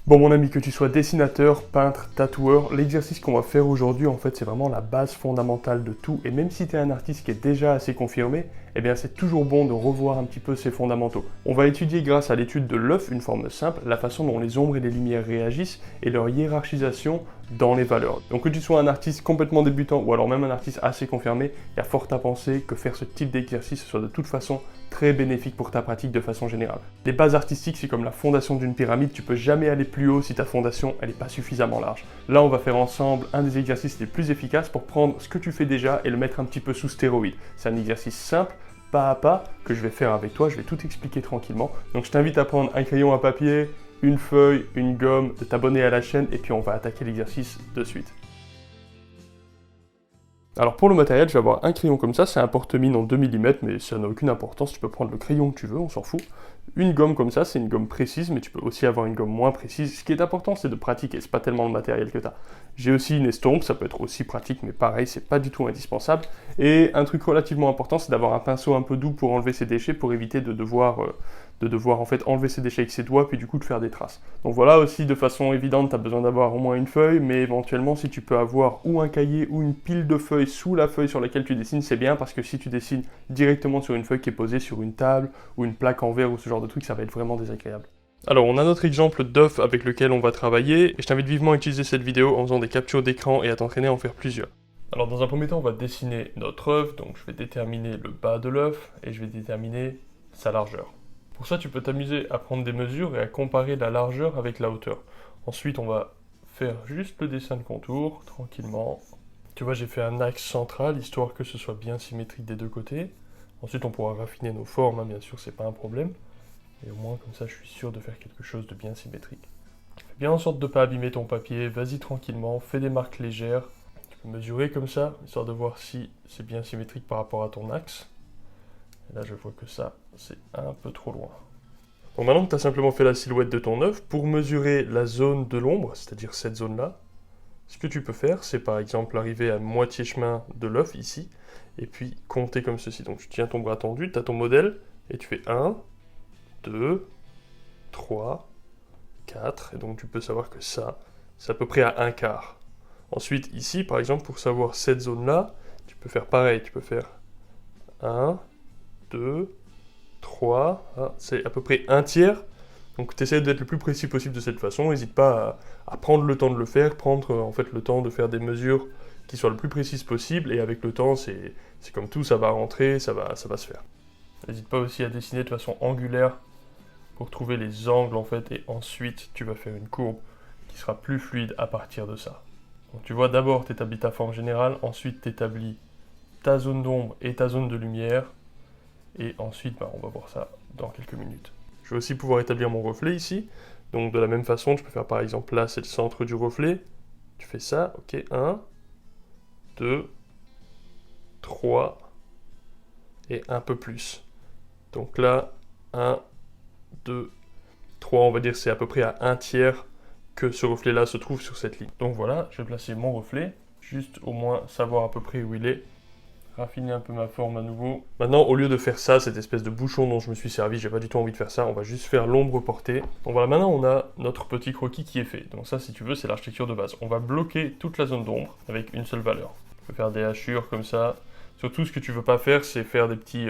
Bon mon ami, que tu sois dessinateur, peintre, tatoueur, l'exercice qu'on va faire aujourd'hui en fait c'est vraiment la base fondamentale de tout et même si tu es un artiste qui est déjà assez confirmé, eh bien c'est toujours bon de revoir un petit peu ses fondamentaux. On va étudier grâce à l'étude de l'œuf, une forme simple, la façon dont les ombres et les lumières réagissent et leur hiérarchisation dans les valeurs. Donc que tu sois un artiste complètement débutant ou alors même un artiste assez confirmé, il y a fort à penser que faire ce type d'exercice soit de toute façon très bénéfique pour ta pratique de façon générale. Les bases artistiques, c'est comme la fondation d'une pyramide, tu peux jamais aller plus haut si ta fondation elle n'est pas suffisamment large. Là, on va faire ensemble un des exercices les plus efficaces pour prendre ce que tu fais déjà et le mettre un petit peu sous stéroïde. C'est un exercice simple, pas à pas, que je vais faire avec toi, je vais tout expliquer tranquillement. Donc je t'invite à prendre un crayon à papier, une feuille, une gomme, de t'abonner à la chaîne et puis on va attaquer l'exercice de suite. Alors pour le matériel, je vais avoir un crayon comme ça, c'est un porte-mine en 2 mm, mais ça n'a aucune importance, tu peux prendre le crayon que tu veux, on s'en fout. Une gomme comme ça, c'est une gomme précise, mais tu peux aussi avoir une gomme moins précise. Ce qui est important, c'est de pratiquer, c'est pas tellement le matériel que tu as. J'ai aussi une estompe, ça peut être aussi pratique, mais pareil, c'est pas du tout indispensable. Et un truc relativement important, c'est d'avoir un pinceau un peu doux pour enlever ces déchets, pour éviter de devoir en fait enlever ces déchets avec ses doigts, puis du coup de faire des traces. Donc voilà aussi, de façon évidente, tu as besoin d'avoir au moins une feuille, mais éventuellement, si tu peux avoir ou un cahier ou une pile de feuilles sous la feuille sur laquelle tu dessines, c'est bien, parce que si tu dessines directement sur une feuille qui est posée sur une table, ou une plaque en verre, ou ce genre de truc, ça va être vraiment désagréable. Alors, on a notre exemple d'œuf avec lequel on va travailler, et je t'invite vivement à utiliser cette vidéo en faisant des captures d'écran et à t'entraîner à en faire plusieurs. Alors, dans un premier temps, on va dessiner notre œuf, donc je vais déterminer le bas de l'œuf, et je vais déterminer sa largeur. Pour ça, tu peux t'amuser à prendre des mesures et à comparer la largeur avec la hauteur. Ensuite, on va faire juste le dessin de contour, tranquillement. Tu vois, j'ai fait un axe central, histoire que ce soit bien symétrique des deux côtés. Ensuite, on pourra raffiner nos formes, hein, bien sûr, c'est pas un problème. Et au moins, comme ça, je suis sûr de faire quelque chose de bien symétrique. Fais bien en sorte de ne pas abîmer ton papier, vas-y tranquillement, fais des marques légères. Tu peux mesurer comme ça, histoire de voir si c'est bien symétrique par rapport à ton axe. Et là, je vois que ça, c'est un peu trop loin. Bon, maintenant que tu as simplement fait la silhouette de ton œuf, pour mesurer la zone de l'ombre, c'est-à-dire cette zone-là, ce que tu peux faire, c'est par exemple arriver à moitié chemin de l'œuf, ici, et puis compter comme ceci. Donc tu tiens ton bras tendu, tu as ton modèle, et tu fais 1, 2, 3, 4, et donc tu peux savoir que ça, c'est à peu près à un quart. Ensuite, ici, par exemple, pour savoir cette zone-là, tu peux faire pareil, tu peux faire 1, 2, 3, c'est à peu près un tiers. Donc tu essaies d'être le plus précis possible de cette façon, n'hésite pas à prendre le temps de le faire, prendre en fait le temps de faire des mesures qui soient le plus précises possible, et avec le temps, c'est comme tout, ça va rentrer, ça va se faire. N'hésite pas aussi à dessiner de façon angulaire pour trouver les angles en fait, et ensuite tu vas faire une courbe qui sera plus fluide à partir de ça. Donc tu vois, d'abord tu établis ta forme générale, ensuite tu établis ta zone d'ombre et ta zone de lumière, et ensuite on va voir ça dans quelques minutes. Je vais aussi pouvoir établir mon reflet ici, donc de la même façon, je peux faire par exemple là, c'est le centre du reflet, tu fais ça, ok, 1, 2, 3, et un peu plus. Donc là, 1, 2, 3, on va dire c'est à peu près à un tiers que ce reflet-là se trouve sur cette ligne. Donc voilà, je vais placer mon reflet, juste au moins savoir à peu près où il est, raffiner un peu ma forme à nouveau. Maintenant, au lieu de faire ça, cette espèce de bouchon dont je me suis servi, j'ai pas du tout envie de faire ça, on va juste faire l'ombre portée. Donc voilà, maintenant on a notre petit croquis qui est fait. Donc ça, si tu veux, c'est l'architecture de base. On va bloquer toute la zone d'ombre avec une seule valeur. Tu peux faire des hachures comme ça. Surtout, ce que tu veux pas faire, c'est faire des petits...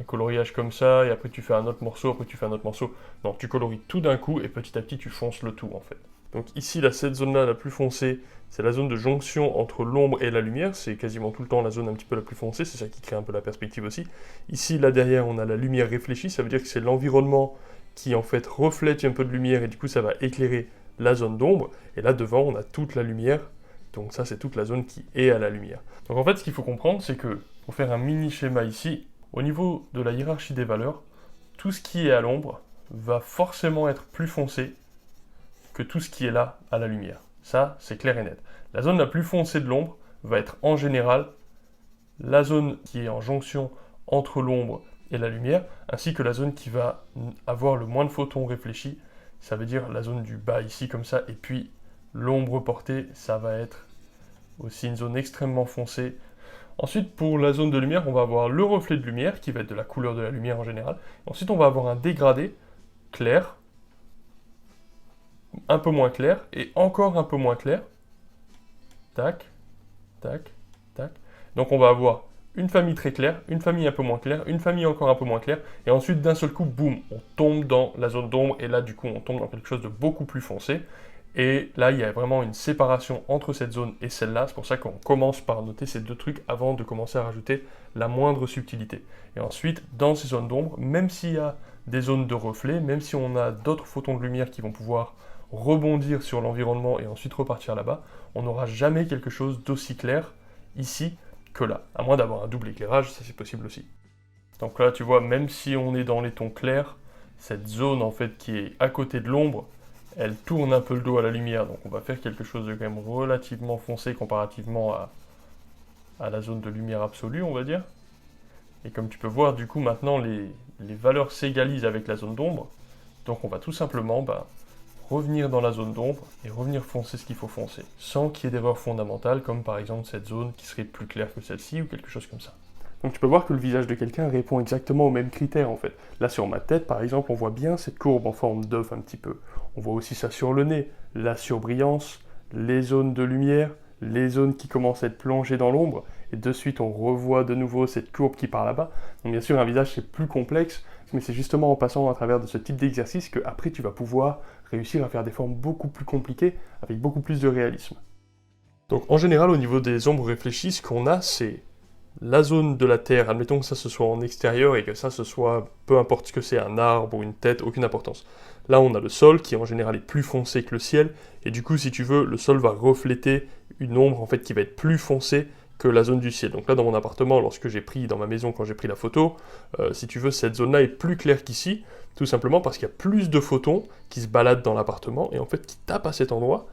un coloriage comme ça, et après tu fais un autre morceau, après tu fais un autre morceau. Non, tu colories tout d'un coup, et petit à petit, tu fonces le tout, en fait. Donc ici, là, cette zone-là, la plus foncée, c'est la zone de jonction entre l'ombre et la lumière. C'est quasiment tout le temps la zone un petit peu la plus foncée, c'est ça qui crée un peu la perspective aussi. Ici, là, derrière, on a la lumière réfléchie, ça veut dire que c'est l'environnement qui, en fait, reflète un peu de lumière, et du coup, ça va éclairer la zone d'ombre. Et là, devant, on a toute la lumière. Donc ça, c'est toute la zone qui est à la lumière. Donc en fait, ce qu'il faut comprendre, c'est que, pour faire un mini schéma ici, au niveau de la hiérarchie des valeurs, tout ce qui est à l'ombre va forcément être plus foncé que tout ce qui est là à la lumière. Ça, c'est clair et net. La zone la plus foncée de l'ombre va être en général la zone qui est en jonction entre l'ombre et la lumière, ainsi que la zone qui va avoir le moins de photons réfléchis, ça veut dire la zone du bas ici comme ça, et puis l'ombre portée, ça va être aussi une zone extrêmement foncée. Ensuite, pour la zone de lumière, on va avoir le reflet de lumière, qui va être de la couleur de la lumière en général. Ensuite, on va avoir un dégradé clair, un peu moins clair, et encore un peu moins clair. Tac, tac, tac. Donc on va avoir une famille très claire, une famille un peu moins claire, une famille encore un peu moins claire, et ensuite d'un seul coup, boum, on tombe dans la zone d'ombre, et là du coup on tombe dans quelque chose de beaucoup plus foncé. Et là, il y a vraiment une séparation entre cette zone et celle-là. C'est pour ça qu'on commence par noter ces deux trucs avant de commencer à rajouter la moindre subtilité. Et ensuite, dans ces zones d'ombre, même s'il y a des zones de reflet, même si on a d'autres photons de lumière qui vont pouvoir rebondir sur l'environnement et ensuite repartir là-bas, on n'aura jamais quelque chose d'aussi clair ici que là. À moins d'avoir un double éclairage, ça c'est possible aussi. Donc là, tu vois, même si on est dans les tons clairs, cette zone en fait qui est à côté de l'ombre, elle tourne un peu le dos à la lumière, donc on va faire quelque chose de quand même relativement foncé comparativement à la zone de lumière absolue, on va dire. Et comme tu peux voir, du coup, maintenant, les valeurs s'égalisent avec la zone d'ombre, donc on va tout simplement revenir dans la zone d'ombre et revenir foncer ce qu'il faut foncer, sans qu'il y ait d'erreur fondamentale, comme par exemple cette zone qui serait plus claire que celle-ci, ou quelque chose comme ça. Donc tu peux voir que le visage de quelqu'un répond exactement aux mêmes critères en fait. Là sur ma tête par exemple, on voit bien cette courbe en forme d'œuf un petit peu. On voit aussi ça sur le nez, la surbrillance, les zones de lumière, les zones qui commencent à être plongées dans l'ombre, et de suite on revoit de nouveau cette courbe qui part là-bas. Donc bien sûr un visage c'est plus complexe, mais c'est justement en passant à travers de ce type d'exercice que après tu vas pouvoir réussir à faire des formes beaucoup plus compliquées avec beaucoup plus de réalisme. Donc en général au niveau des ombres réfléchies, ce qu'on a c'est la zone de la Terre, admettons que ça ce soit en extérieur et que ça ce soit, peu importe ce que c'est, un arbre ou une tête, aucune importance. Là on a le sol qui en général est plus foncé que le ciel, et du coup si tu veux, le sol va refléter une ombre en fait qui va être plus foncée que la zone du ciel. Donc là dans mon appartement, lorsque j'ai pris, dans ma maison quand j'ai pris la photo, si tu veux cette zone-là est plus claire qu'ici, tout simplement parce qu'il y a plus de photons qui se baladent dans l'appartement et en fait qui tapent à cet endroit,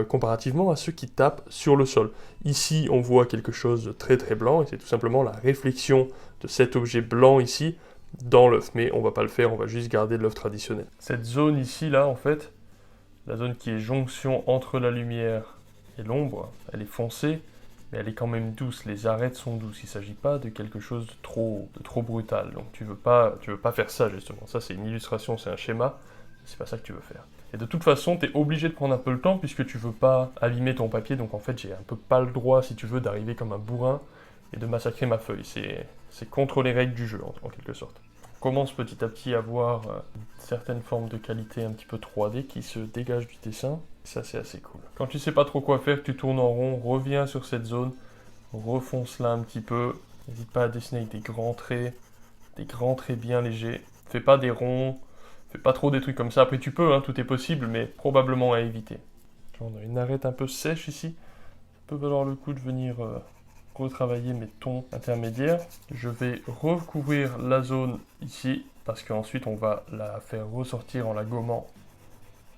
comparativement à ceux qui tapent sur le sol. Ici, on voit quelque chose de très très blanc, et c'est tout simplement la réflexion de cet objet blanc ici dans l'œuf. Mais on va pas le faire, on va juste garder l'œuf traditionnel. Cette zone ici, là, en fait, la zone qui est jonction entre la lumière et l'ombre, elle est foncée, mais elle est quand même douce, les arêtes sont douces, il ne s'agit pas de quelque chose de trop brutal. Donc tu veux pas faire ça, justement. Ça, c'est une illustration, c'est un schéma, c'est pas ça que tu veux faire. Et de toute façon, tu es obligé de prendre un peu le temps puisque tu veux pas abîmer ton papier. Donc en fait, j'ai un peu pas le droit, si tu veux, d'arriver comme un bourrin et de massacrer ma feuille. C'est contre les règles du jeu, en quelque sorte. On commence petit à petit à voir certaines formes de qualité un petit peu 3D qui se dégagent du dessin. Ça, c'est assez cool. Quand tu sais pas trop quoi faire, tu tournes en rond, reviens sur cette zone, refonce-la un petit peu. N'hésite pas à dessiner avec des grands traits bien légers. Fais pas des ronds. Fais pas trop des trucs comme ça. Après, tu peux, hein, tout est possible, mais probablement à éviter. On a une arête un peu sèche ici. Ça peut valoir le coup de venir retravailler mes tons intermédiaires. Je vais recouvrir la zone ici, parce qu'ensuite, on va la faire ressortir en la gommant.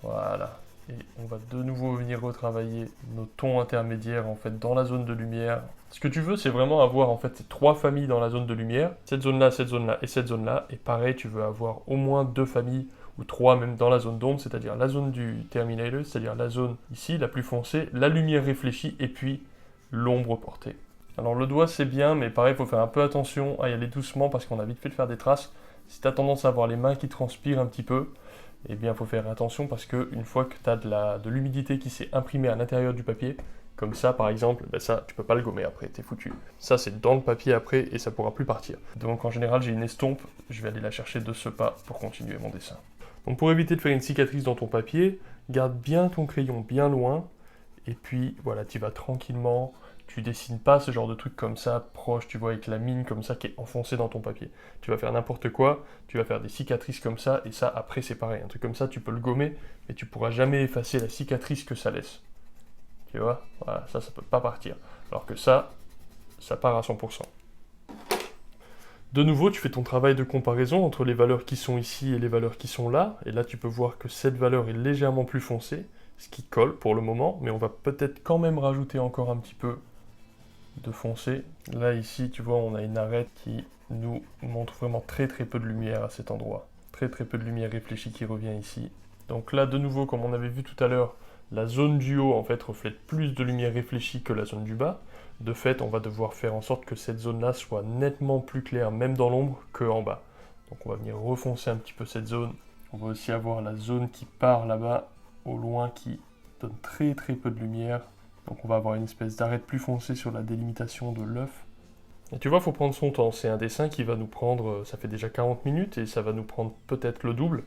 Voilà. Et on va de nouveau venir retravailler nos tons intermédiaires, en fait, dans la zone de lumière. Ce que tu veux, c'est vraiment avoir, en fait, ces trois familles dans la zone de lumière. Cette zone-là et cette zone-là. Et pareil, tu veux avoir au moins deux familles, ou trois même dans la zone d'ombre, c'est-à-dire la zone du terminator, c'est-à-dire la zone ici, la plus foncée, la lumière réfléchie, et puis l'ombre portée. Alors le doigt, c'est bien, mais pareil, il faut faire un peu attention à y aller doucement, parce qu'on a vite fait de faire des traces. Si tu as tendance à avoir les mains qui transpirent un petit peu, eh bien, il faut faire attention parce qu'une fois que tu as de l'humidité qui s'est imprimée à l'intérieur du papier, comme ça par exemple, ben ça, tu peux pas le gommer après, t'es foutu. Ça, c'est dans le papier après et ça pourra plus partir. Donc en général, j'ai une estompe, je vais aller la chercher de ce pas pour continuer mon dessin. Donc pour éviter de faire une cicatrice dans ton papier, garde bien ton crayon bien loin, et puis voilà, tu vas tranquillement. Tu dessines pas ce genre de truc comme ça, proche, tu vois, avec la mine comme ça qui est enfoncée dans ton papier. Tu vas faire n'importe quoi, tu vas faire des cicatrices comme ça, et ça, après, c'est pareil. Un truc comme ça, tu peux le gommer, mais tu pourras jamais effacer la cicatrice que ça laisse. Tu vois, voilà, ça peut pas partir. Alors que ça part à 100%. De nouveau, tu fais ton travail de comparaison entre les valeurs qui sont ici et les valeurs qui sont là, et là, tu peux voir que cette valeur est légèrement plus foncée, ce qui colle pour le moment, mais on va peut-être quand même rajouter encore un petit peu de foncé. Là ici tu vois on a une arête qui nous montre vraiment très peu de lumière à cet endroit. Très peu de lumière réfléchie qui revient ici. Donc là de nouveau comme on avait vu tout à l'heure, la zone du haut en fait reflète plus de lumière réfléchie que la zone du bas. De fait on va devoir faire en sorte que cette zone là soit nettement plus claire même dans l'ombre que en bas. Donc on va venir refoncer un petit peu cette zone. On va aussi avoir la zone qui part là-bas au loin qui donne très très peu de lumière. Donc on va avoir une espèce d'arête plus foncée sur la délimitation de l'œuf. Et tu vois, il faut prendre son temps. C'est un dessin qui va nous prendre, ça fait déjà 40 minutes et ça va nous prendre peut-être le double.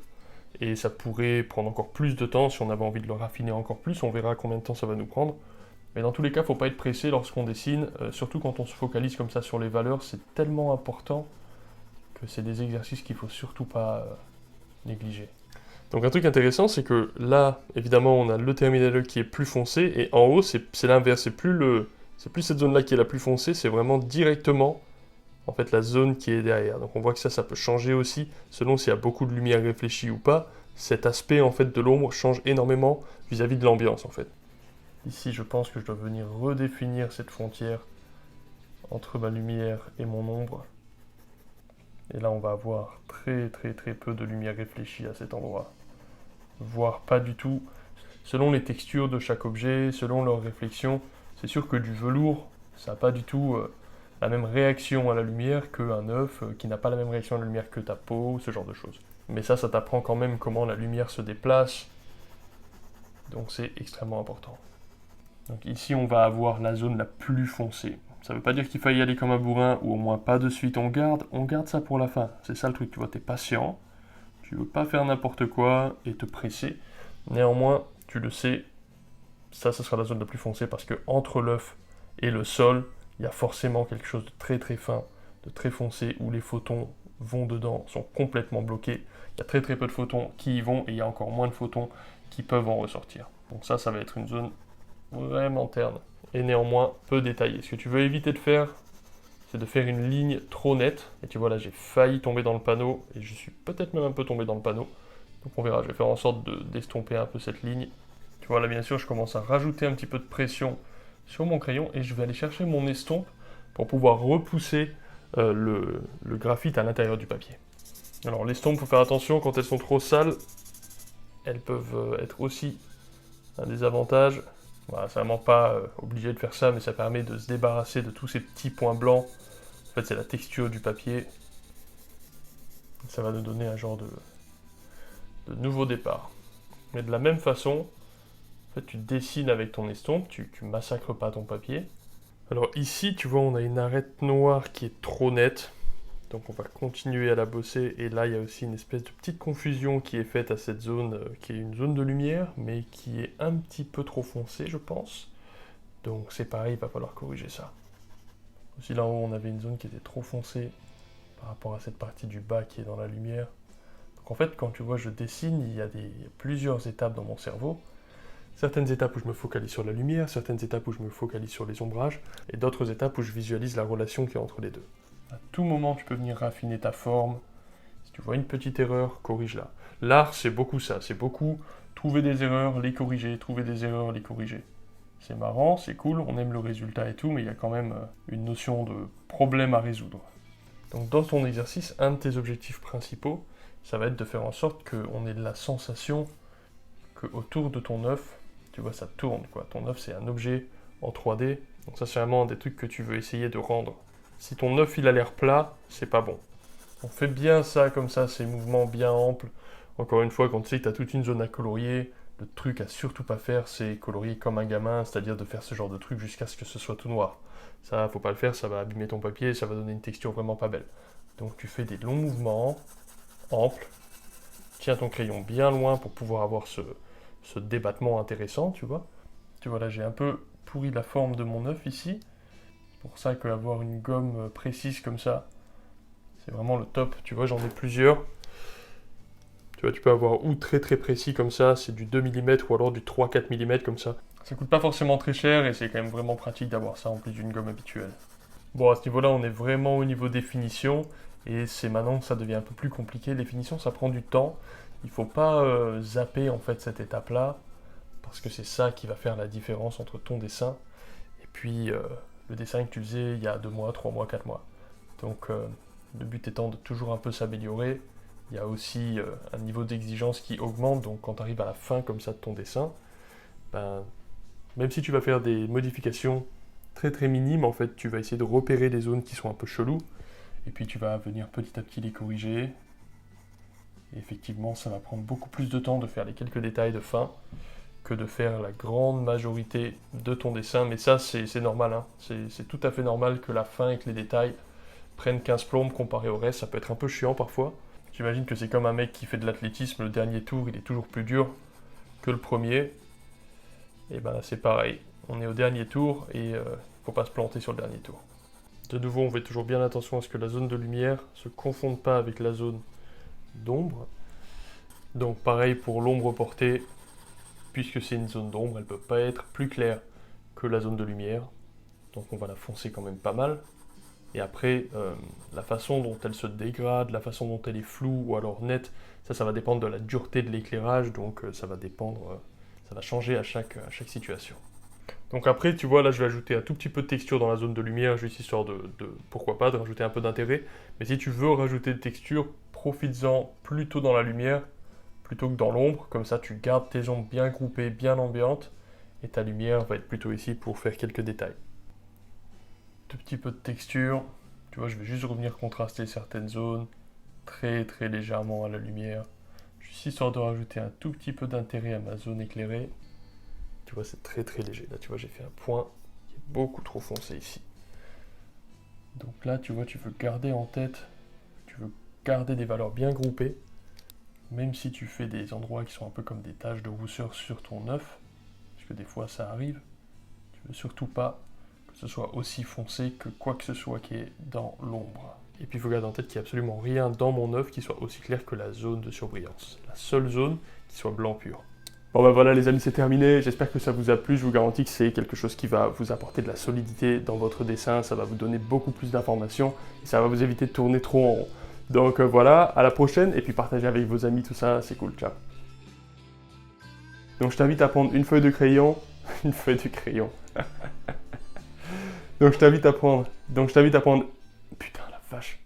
Et ça pourrait prendre encore plus de temps si on avait envie de le raffiner encore plus. On verra combien de temps ça va nous prendre. Mais dans tous les cas, il ne faut pas être pressé lorsqu'on dessine, surtout quand on se focalise comme ça sur les valeurs. C'est tellement important que c'est des exercices qu'il ne faut surtout pas négliger. Donc un truc intéressant, c'est que là, évidemment, on a le terminal qui est plus foncé, et en haut, c'est l'inverse. C'est plus cette zone-là qui est la plus foncée, c'est vraiment directement en fait la zone qui est derrière. Donc on voit que ça peut changer aussi selon s'il y a beaucoup de lumière réfléchie ou pas. Cet aspect en fait de l'ombre change énormément vis-à-vis de l'ambiance en fait. Ici, je pense que je dois venir redéfinir cette frontière entre ma lumière et mon ombre. Et là, on va avoir très très très peu de lumière réfléchie à cet endroit. Voire pas du tout. Selon les textures de chaque objet, selon leur réflexion, c'est sûr que du velours, ça n'a pas du tout la même réaction à la lumière qu'un œuf qui n'a pas la même réaction à la lumière que ta peau, ce genre de choses. Mais ça t'apprend quand même comment la lumière se déplace. Donc c'est extrêmement important. Donc ici, on va avoir la zone la plus foncée. Ça ne veut pas dire qu'il faille y aller comme un bourrin, ou au moins pas de suite. On garde ça pour la fin. C'est ça le truc, tu vois, t'es patient. Tu veux pas faire n'importe quoi et te presser. Néanmoins, tu le sais, ça sera la zone la plus foncée parce que entre l'œuf et le sol, il y a forcément quelque chose de très très fin, de très foncé, où les photons vont dedans, sont complètement bloqués. Il y a très très peu de photons qui y vont et il y a encore moins de photons qui peuvent en ressortir. Donc ça va être une zone vraiment terne et néanmoins peu détaillée. Ce que tu veux éviter de faire, c'est de faire une ligne trop nette. Et tu vois là, j'ai failli tomber dans le panneau et je suis peut-être même un peu tombé dans le panneau. Donc on verra, je vais faire en sorte d'estomper un peu cette ligne. Tu vois là, bien sûr, je commence à rajouter un petit peu de pression sur mon crayon et je vais aller chercher mon estompe pour pouvoir repousser le graphite à l'intérieur du papier. Alors l'estompe, il faut faire attention, quand elles sont trop sales, elles peuvent être aussi un désavantage. Voilà, c'est vraiment pas obligé de faire ça, mais ça permet de se débarrasser de tous ces petits points blancs. En fait, c'est la texture du papier. Ça va nous donner un genre de nouveau départ. Mais de la même façon, en fait, tu dessines avec ton estompe, tu massacres pas ton papier. Alors ici, tu vois, on a une arête noire qui est trop nette. Donc on va continuer à la bosser. Et là, il y a aussi une espèce de petite confusion qui est faite à cette zone, qui est une zone de lumière, mais qui est un petit peu trop foncée, je pense. Donc c'est pareil, il va falloir corriger ça. Aussi là en haut, on avait une zone qui était trop foncée par rapport à cette partie du bas qui est dans la lumière. Donc en fait, quand tu vois, je dessine, il y a plusieurs étapes dans mon cerveau. Certaines étapes où je me focalise sur la lumière, certaines étapes où je me focalise sur les ombrages, et d'autres étapes où je visualise la relation qu'il y a entre les deux. À tout moment, tu peux venir raffiner ta forme. Si tu vois une petite erreur, corrige-la. L'art, c'est beaucoup ça. C'est beaucoup trouver des erreurs, les corriger, trouver des erreurs, les corriger. C'est marrant, c'est cool, on aime le résultat et tout, mais il y a quand même une notion de problème à résoudre. Donc dans ton exercice, un de tes objectifs principaux, ça va être de faire en sorte qu'on ait la sensation qu'autour de ton œuf, tu vois, ça tourne, quoi. Ton œuf, c'est un objet en 3D. Donc ça, c'est vraiment un des trucs que tu veux essayer de rendre. Si ton œuf, il a l'air plat, c'est pas bon. On fait bien ça, comme ça, ces mouvements bien amples. Encore une fois, quand tu sais que tu as toute une zone à colorier, le truc à surtout pas faire, c'est colorier comme un gamin, c'est-à-dire de faire ce genre de truc jusqu'à ce que ce soit tout noir. Ça, faut pas le faire, ça va abîmer ton papier, ça va donner une texture vraiment pas belle. Donc tu fais des longs mouvements, amples. Tiens ton crayon bien loin pour pouvoir avoir ce débattement intéressant, tu vois. Tu vois là, j'ai un peu pourri la forme de mon œuf ici. C'est pour ça qu'avoir une gomme précise comme ça, c'est vraiment le top. Tu vois, j'en ai plusieurs. Tu vois, tu peux avoir ou très très précis comme ça, c'est du 2 mm ou alors du 3-4 mm comme ça. Ça coûte pas forcément très cher et c'est quand même vraiment pratique d'avoir ça en plus d'une gomme habituelle. Bon, à ce niveau-là, on est vraiment au niveau définition et c'est maintenant que ça devient un peu plus compliqué. Définition, ça prend du temps. Il faut pas zapper en fait cette étape-là parce que c'est ça qui va faire la différence entre ton dessin et puis le dessin que tu faisais il y a 2 mois, 3 mois, 4 mois. Donc le but étant de toujours un peu s'améliorer. Il y a aussi un niveau d'exigence qui augmente, donc quand tu arrives à la fin comme ça de ton dessin, ben, même si tu vas faire des modifications très très minimes, en fait, tu vas essayer de repérer les zones qui sont un peu cheloues, et puis tu vas venir petit à petit les corriger, Et effectivement, ça va prendre beaucoup plus de temps de faire les quelques détails de fin que de faire la grande majorité de ton dessin. Mais ça, c'est normal, hein. C'est tout à fait normal que la fin et que les détails prennent 15 plombes comparé au reste. Ça peut être un peu chiant parfois. J'imagine que c'est comme un mec qui fait de l'athlétisme, le dernier tour, il est toujours plus dur que le premier. Et ben c'est pareil. On est au dernier tour et faut pas se planter sur le dernier tour. De nouveau, on fait toujours bien attention à ce que la zone de lumière se confonde pas avec la zone d'ombre. Donc pareil pour l'ombre portée, puisque c'est une zone d'ombre, elle ne peut pas être plus claire que la zone de lumière. Donc on va la foncer quand même pas mal. Et après, la façon dont elle se dégrade, la façon dont elle est floue ou alors nette, ça va dépendre de la dureté de l'éclairage, donc ça va dépendre, ça va changer à chaque situation. Donc après, tu vois, là je vais ajouter un tout petit peu de texture dans la zone de lumière, juste histoire pourquoi pas, de rajouter un peu d'intérêt. Mais si tu veux rajouter de texture, profites-en plutôt dans la lumière, plutôt que dans l'ombre. Comme ça, tu gardes tes ombres bien groupées, bien ambiantes, et ta lumière va être plutôt ici pour faire quelques détails. Tout petit peu de texture, tu vois, je vais juste revenir contraster certaines zones, très très légèrement à la lumière, juste histoire de rajouter un tout petit peu d'intérêt à ma zone éclairée. Tu vois, c'est très très léger. Là, tu vois, j'ai fait un point qui est beaucoup trop foncé ici. Donc là, tu vois, tu veux garder en tête, tu veux garder des valeurs bien groupées, même si tu fais des endroits qui sont un peu comme des taches de rousseur sur ton œuf, parce que des fois ça arrive, tu veux surtout pas que ce soit aussi foncé que quoi que ce soit qui est dans l'ombre. Et puis il faut garder en tête qu'il n'y a absolument rien dans mon œuf qui soit aussi clair que la zone de surbrillance. La seule zone qui soit blanc pur. Bon ben voilà les amis, c'est terminé, j'espère que ça vous a plu, je vous garantis que c'est quelque chose qui va vous apporter de la solidité dans votre dessin, ça va vous donner beaucoup plus d'informations, et ça va vous éviter de tourner trop en rond. Donc voilà, à la prochaine, et puis partagez avec vos amis tout ça, c'est cool, ciao. Donc je t'invite à prendre une feuille de crayon, une feuille de crayon. Donc je t'invite à prendre, putain la vache.